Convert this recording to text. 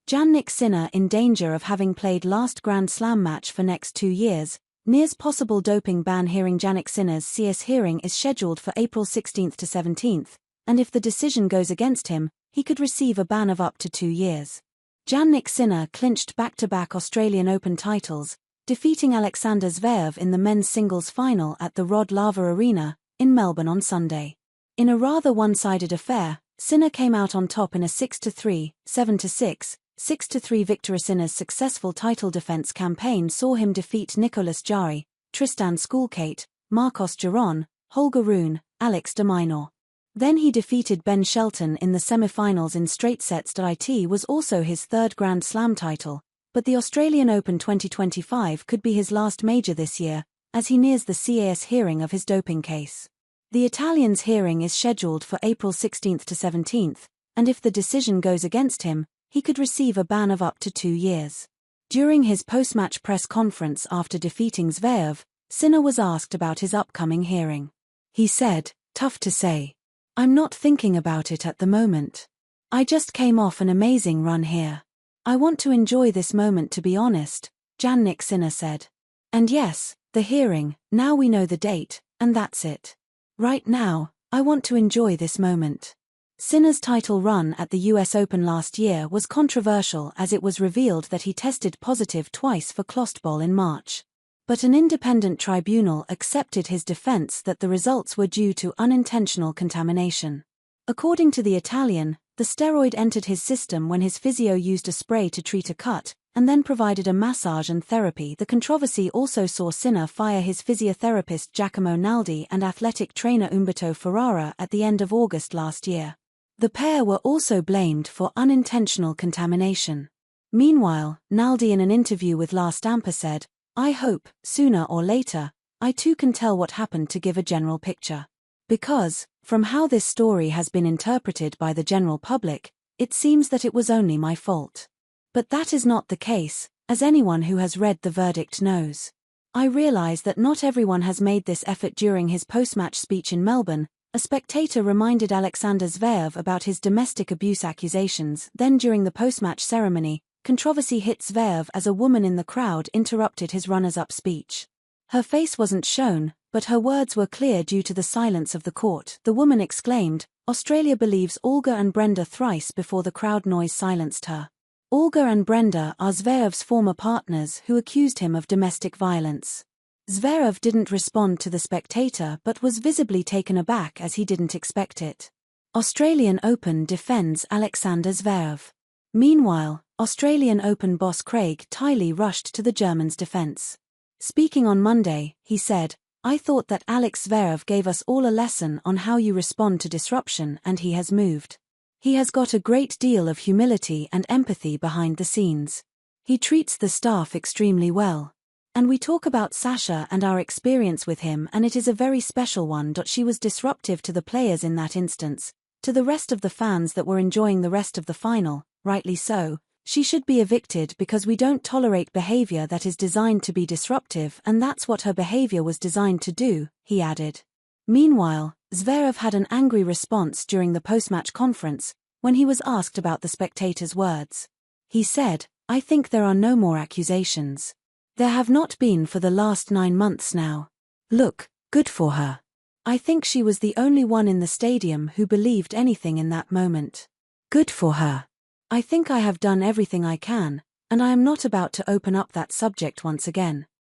Jannik Sinner in danger of having played last Grand Slam match for next 2 years. Near's possible doping ban hearing. Jannik Sinner's CS hearing is scheduled for April 16 to 17, and if the decision goes against him, he could receive a ban of up to 2 years. Jannik Sinner clinched back-to-back Australian Open titles, defeating Alexander Zverev in the men's singles final at the Rod Laver Arena in Melbourne on Sunday. In a rather one-sided affair, Sinner came out on top in a 6-3, 7-6, 6-3 victory. Sinner's successful title defense campaign saw him defeat Nicolas Jarry, Tristan Schoolkate, Marcos Giron, Holger Rune, Alex de Minaur. Then he defeated Ben Shelton in the semi-finals in straight sets. It was also his third Grand Slam title, but the Australian Open 2025 could be his last major this year, as he nears the CAS hearing of his doping case. The Italian's hearing is scheduled for April 16 to 17, and if the decision goes against him, he could receive a ban of up to 2 years. During his post-match press conference after defeating Zverev, Sinner was asked about his upcoming hearing. He said, "Tough to say. I'm not thinking about it at the moment. I just came off an amazing run here. I want to enjoy this moment, to be honest," Jannik Sinner said. "And yes, the hearing, now we know the date, and that's it. Right now, I want to enjoy this moment." Sinner's title run at the US Open last year was controversial as it was revealed that he tested positive twice for clostebol in March. But an independent tribunal accepted his defense that the results were due to unintentional contamination. According to the Italian, the steroid entered his system when his physio used a spray to treat a cut, and then provided a massage and therapy. The controversy also saw Sinner fire his physiotherapist Giacomo Naldi and athletic trainer Umberto Ferrara at the end of August last year. The pair were also blamed for unintentional contamination. Meanwhile, Naldi in an interview with La Stampa said, "I hope, sooner or later, I too can tell what happened to give a general picture. Because, from how this story has been interpreted by the general public, it seems that it was only my fault. But that is not the case, as anyone who has read the verdict knows. I realize that not everyone has made this effort." During his post-match speech in Melbourne, a spectator reminded Alexander Zverev about his domestic abuse accusations. Then during the post-match ceremony, controversy hit Zverev as a woman in the crowd interrupted his runners-up speech. Her face wasn't shown, but her words were clear due to the silence of the court. The woman exclaimed, "Australia believes Olga and Brenda," thrice before the crowd noise silenced her. Olga and Brenda are Zverev's former partners who accused him of domestic violence. Zverev didn't respond to the spectator but was visibly taken aback as he didn't expect it. Australian Open defends Alexander Zverev. Meanwhile, Australian Open boss Craig Tiley rushed to the German's defense. Speaking on Monday, he said, "I thought that Alex Zverev gave us all a lesson on how you respond to disruption, and he has moved. He has got a great deal of humility and empathy behind the scenes. He treats the staff extremely well. And we talk about Sasha and our experience with him, and it is a very special one. She was disruptive to the players in that instance, to the rest of the fans that were enjoying the rest of the final, rightly so. She should be evicted because we don't tolerate behavior that is designed to be disruptive, and that's what her behavior was designed to do," he added. Meanwhile, Zverev had an angry response during the post-match conference, when he was asked about the spectator's words. He said, "I think there are no more accusations. There have not been for the last 9 months now. Look, good for her. I think she was the only one in the stadium who believed anything in that moment. Good for her. I think I have done everything I can, and I am not about to open up that subject once again."